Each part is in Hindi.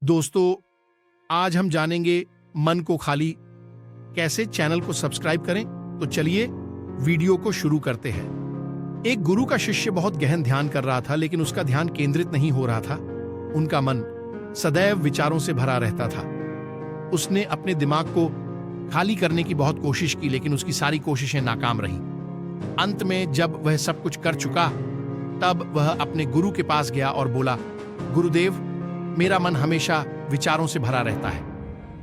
दोस्तों, आज हम जानेंगे मन को खाली कैसे। चैनल को सब्सक्राइब करें। तो चलिए वीडियो को शुरू करते हैं। एक गुरु का शिष्य बहुत गहन ध्यान कर रहा था, लेकिन उसका ध्यान केंद्रित नहीं हो रहा था। उनका मन सदैव विचारों से भरा रहता था। उसने अपने दिमाग को खाली करने की बहुत कोशिश की, लेकिन उसकी सारी कोशिशें नाकाम रहीं। अंत में जब वह सब कुछ कर चुका, तब वह अपने गुरु के पास गया और बोला, गुरुदेव, मेरा मन हमेशा विचारों से भरा रहता है।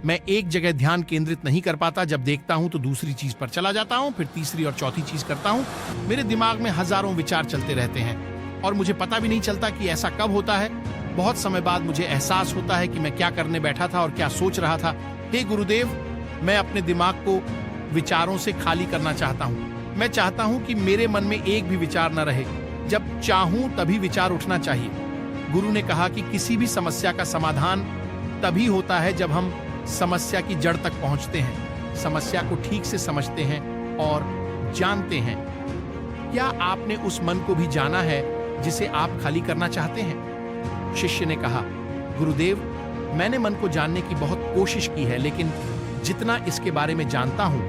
मैं एक जगह ध्यान केंद्रित नहीं कर पाता। जब देखता हूं तो दूसरी चीज पर चला जाता हूं, फिर तीसरी और चौथी चीज करता हूं। मेरे दिमाग में हजारों विचार चलते रहते हैं और मुझे पता भी नहीं चलता कि ऐसा कब होता है। बहुत समय बाद मुझे एहसास होता है कि मैं क्या करने बैठा था और क्या सोच रहा था। हे गुरुदेव, मैं अपने दिमाग को विचारों से खाली करना चाहता हूं। मैं चाहता हूं कि मेरे मन में एक भी विचार न रहे। जब चाहूं तभी विचार उठना चाहिए। गुरु ने कहा कि किसी भी समस्या का समाधान तभी होता है जब हम समस्या की जड़ तक पहुंचते हैं, समस्या को ठीक से समझते हैं और जानते हैं। क्या आपने उस मन को भी जाना है जिसे आप खाली करना चाहते हैं? शिष्य ने कहा, गुरुदेव, मैंने मन को जानने की बहुत कोशिश की है, लेकिन जितना इसके बारे में जानता हूं,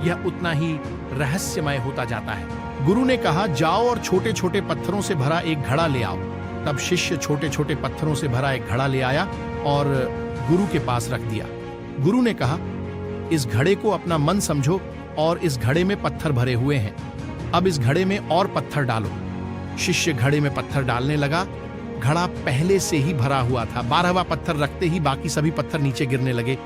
यह उतना ही रहस्यमय होता जाता है। गुरु ने कहा, जाओ और छोटे छोटे पत्थरों से भरा एक घड़ा ले आओ। तब शिष्य छोटे छोटे पत्थरों से भरा एक घड़ा ले आया और गुरु के पास रख दिया। गुरु ने कहा, इस घड़े को अपना मन समझो और इस घड़े में पत्थर भरे हुए हैं। अब इस घड़े में और पत्थर डालो। शिष्य घड़े में पत्थर डालने लगा। घड़ा पहले से ही भरा हुआ था। 12वां पत्थर रखते ही बाकी सभी पत्थर नीचे गिरने लगे।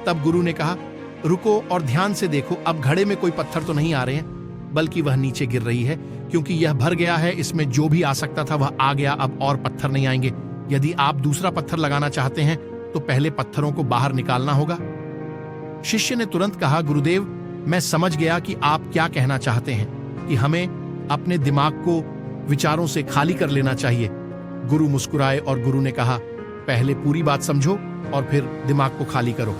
तब गुरु ने कहा, रुको और ध्यान से देखो। अब घड़े में कोई पत्थर तो नहीं आ रहे हैं, बल्कि वह नीचे गिर रही है, क्योंकि यह भर गया है। इसमें जो भी आ सकता था वह आ गया। अब और पत्थर नहीं आएंगे। यदि आप दूसरा पत्थर लगाना चाहते हैं तो पहले पत्थरों को बाहर निकालना होगा। शिष्य ने तुरंत कहा, गुरुदेव, मैं समझ गया कि आप क्या कहना चाहते हैं, कि हमें अपने दिमाग को विचारों से खाली कर लेना चाहिए। गुरु मुस्कुराए और गुरु ने कहा, पहले पूरी बात समझो और फिर दिमाग को खाली करो।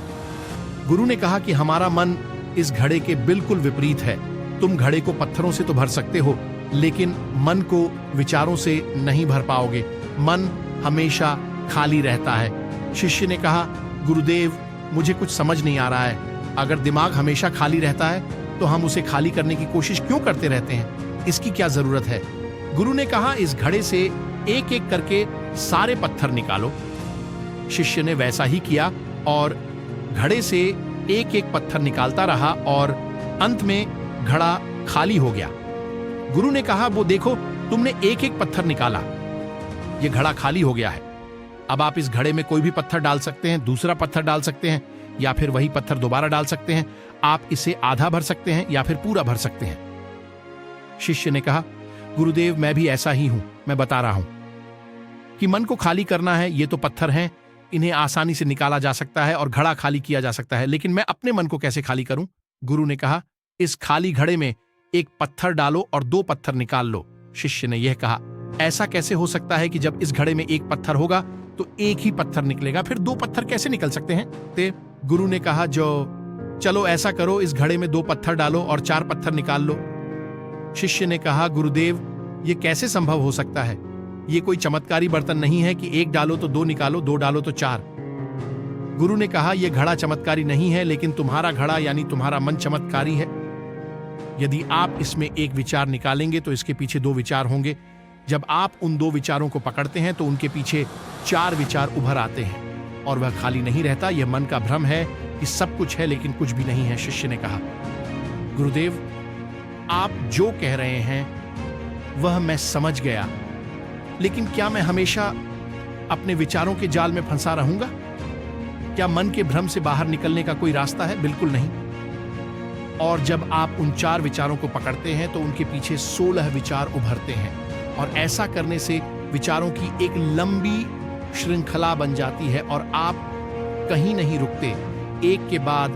गुरु ने कहा कि हमारा मन इस घड़े के बिल्कुल विपरीत है। तुम घड़े को पत्थरों से तो भर सकते हो, लेकिन मन को विचारों से नहीं भर पाओगे। मन हमेशा खाली रहता है। शिष्य ने कहा, गुरुदेव, मुझे कुछ समझ नहीं आ रहा है। अगर दिमाग हमेशा खाली रहता है तो हम उसे खाली करने की कोशिश क्यों करते रहते हैं? इसकी क्या जरूरत है? गुरु ने कहा, इस घड़े से एक एक करके सारे पत्थर निकालो। शिष्य ने वैसा ही किया और घड़े से एक एक पत्थर निकालता रहा और अंत में घड़ा खाली हो गया। गुरु ने कहा, वो देखो, तुमने एक एक पत्थर निकाला, ये घड़ा खाली हो गया है। अब आप इस घड़े में कोई भी पत्थर डाल सकते हैं, दूसरा पत्थर डाल सकते हैं, या फिर वही पत्थर दोबारा डाल सकते हैं। आप इसे आधा भर सकते हैं या फिर पूरा भर सकते हैं। शिष्य ने कहा, गुरुदेव, मैं भी ऐसा ही हूं। मैं बता रहा हूं कि मन को खाली करना है। ये तो पत्थर हैं, इन्हें आसानी से निकाला जा सकता है और घड़ा खाली किया जा सकता है, लेकिन मैं अपने मन को कैसे खाली करूं? गुरु ने कहा, इस खाली घड़े में एक पत्थर डालो और 2 पत्थर निकाल लो। शिष्य ने यह कहा, ऐसा कैसे हो सकता है कि जब इस घड़े में एक पत्थर होगा तो एक ही पत्थर निकलेगा, फिर 2 पत्थर कैसे निकल सकते हैं? गुरु ने कहा, चलो ऐसा करो, इस घड़े में 2 पत्थर डालो और 4 पत्थर निकाल लो। शिष्य ने कहा, गुरुदेव, ये कैसे संभव हो सकता है? ये कोई चमत्कारी बर्तन नहीं है कि 1 डालो तो 2 निकालो, 2 डालो तो 4। गुरु ने कहा, यह घड़ा चमत्कारी नहीं है, लेकिन तुम्हारा घड़ा यानी तुम्हारा मन चमत्कारी है। यदि आप इसमें एक विचार निकालेंगे तो इसके पीछे 2 विचार होंगे। जब आप उन 2 विचारों को पकड़ते हैं तो उनके पीछे 4 विचार उभर आते हैं और वह खाली नहीं रहता। यह मन का भ्रम है कि सब कुछ है लेकिन कुछ भी नहीं है। शिष्य ने कहा, गुरुदेव, आप जो कह रहे हैं वह मैं समझ गया, लेकिन क्या मैं हमेशा अपने विचारों के जाल में फंसा रहूंगा? क्या मन के भ्रम से बाहर निकलने का कोई रास्ता है? बिल्कुल नहीं। और जब आप उन 4 विचारों को पकड़ते हैं तो उनके पीछे 16 विचार उभरते हैं, और ऐसा करने से विचारों की एक लंबी श्रृंखला बन जाती है और आप कहीं नहीं रुकते, एक के बाद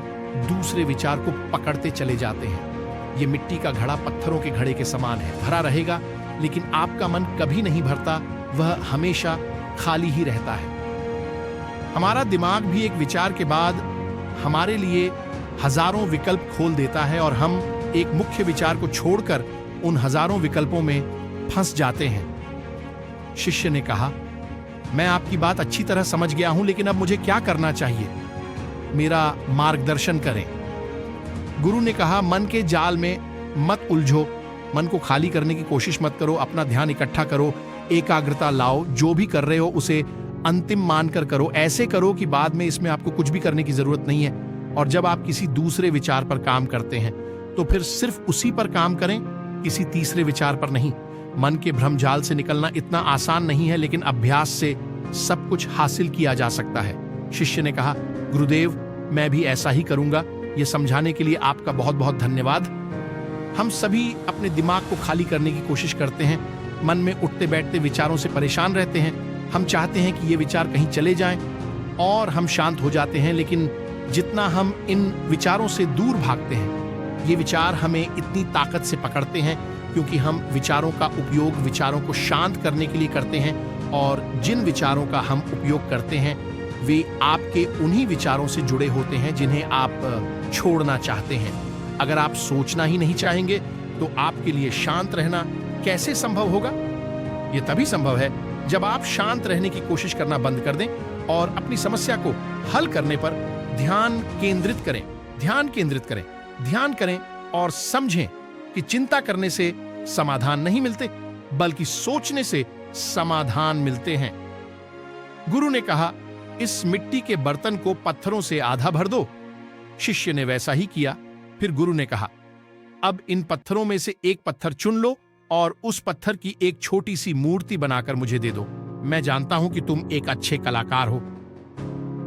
दूसरे विचार को पकड़ते चले जाते हैं। ये मिट्टी का घड़ा पत्थरों के घड़े के समान है, भरा रहेगा, लेकिन आपका मन कभी नहीं भरता, वह हमेशा खाली ही रहता है। हमारा दिमाग भी एक विचार के बाद हमारे लिए हजारों विकल्प खोल देता है और हम एक मुख्य विचार को छोड़कर उन हजारों विकल्पों में फंस जाते हैं। शिष्य ने कहा, मैं आपकी बात अच्छी तरह समझ गया हूं, लेकिन अब मुझे क्या करना चाहिए? मेरा मार्गदर्शन करें। गुरु ने कहा, मन के जाल में मत उलझो, मन को खाली करने की कोशिश मत करो, अपना ध्यान इकट्ठा करो, एकाग्रता लाओ, जो भी कर रहे हो उसे अंतिम मानकर करो। ऐसे करो कि बाद में इसमें आपको कुछ भी करने की जरूरत नहीं है। और जब आप किसी दूसरे विचार पर काम करते हैं तो फिर सिर्फ उसी पर काम करें, किसी तीसरे विचार पर नहीं। मन के भ्रमजाल से निकलना इतना आसान नहीं है, लेकिन अभ्यास से सब कुछ हासिल किया जा सकता है। शिष्य ने कहा, गुरुदेव, मैं भी ऐसा ही करूंगा। यह समझाने के लिए आपका बहुत बहुत धन्यवाद। हम सभी अपने दिमाग को खाली करने की कोशिश करते हैं, मन में उठते बैठते विचारों से परेशान रहते हैं। हम चाहते हैं कि ये विचार कहीं चले जाएं और हम शांत हो जाते हैं, लेकिन जितना हम इन विचारों से दूर भागते हैं, ये विचार हमें इतनी ताकत से पकड़ते हैं, क्योंकि हम विचारों का उपयोग विचारों को शांत करने के लिए करते हैं। और जिन विचारों का हम उपयोग करते हैं वे आपके उन्हीं विचारों से जुड़े होते हैं जिन्हें आप छोड़ना चाहते हैं। अगर आप सोचना ही नहीं चाहेंगे तो आपके लिए शांत रहना कैसे संभव होगा? यह तभी संभव है जब आप शांत रहने की कोशिश करना बंद कर दें और अपनी समस्या को हल करने पर ध्यान केंद्रित करें। ध्यान केंद्रित करें, ध्यान करें और समझें कि चिंता करने से समाधान नहीं मिलते, बल्कि सोचने से समाधान मिलते हैं। गुरु ने कहा, इस मिट्टी के बर्तन को पत्थरों से आधा भर दो। शिष्य ने वैसा ही किया। फिर गुरु ने कहा, अब इन पत्थरों में से एक पत्थर चुन लो और उस पत्थर की एक छोटी सी मूर्ति बनाकर मुझे दे दो। मैं जानता हूं कि तुम एक अच्छे कलाकार हो।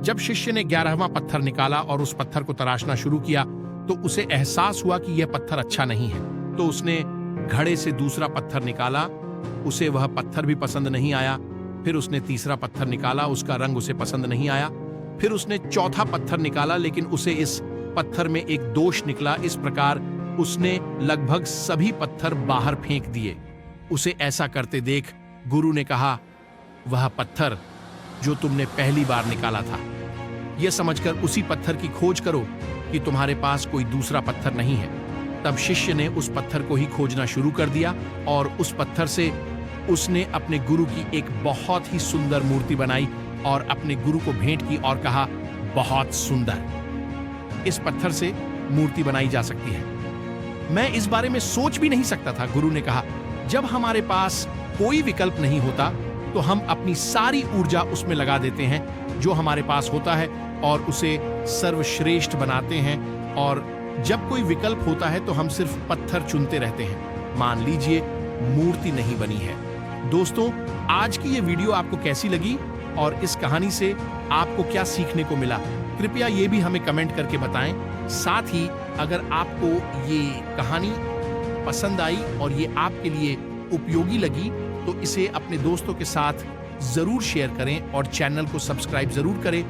जब शिष्य ने 11वां पत्थर निकाला और उस पत्थर को तराशना शुरू किया तो उसे एहसास हुआ कि यह पत्थर अच्छा नहीं है। तो उसने घड़े से दूसरा पत्थर निकाला, उसे वह पत्थर भी पसंद नहीं आया। फिर उसने तीसरा पत्थर निकाला, उसका रंग उसे पसंद नहीं आया। फिर उसने चौथा पत्थर निकाला, लेकिन उसे इस पत्थर में एक दोष निकला। इस प्रकार उसने लगभग सभी पत्थर बाहर फेंक दिए। उसे ऐसा करते देख गुरु ने कहा, वह पत्थर जो तुमने पहली बार निकाला था, यह समझकर उसी पत्थर की खोज करो कि तुम्हारे पास कोई दूसरा पत्थर नहीं है। तब शिष्य ने उस पत्थर को ही खोजना शुरू कर दिया और उस पत्थर से उसने अपने गुरु की एक बहुत ही सुंदर मूर्ति बनाई और अपने गुरु को भेंट की और कहा, बहुत सुंदर। इस पत्थर से मूर्ति बनाई जा सकती है। मैं इस बारे में सोच भी नहीं सकता था। गुरु ने कहा, जब हमारे पास कोई विकल्प नहीं होता तो हम अपनी सारी ऊर्जा उसमें लगा देते हैं जो हमारे पास होता है और उसे सर्वश्रेष्ठ बनाते हैं। और जब कोई विकल्प होता है तो हम सिर्फ पत्थर चुनते रहते हैं। मान लीजिए मूर्ति नहीं बनी है। दोस्तों, आज की ये वीडियो आपको कैसी लगी और इस कहानी से आपको क्या सीखने को मिला, कृपया ये भी हमें कमेंट करके बताएं। साथ ही अगर आपको ये कहानी पसंद आई और ये आपके लिए उपयोगी लगी तो इसे अपने दोस्तों के साथ जरूर शेयर करें और चैनल को सब्सक्राइब जरूर करें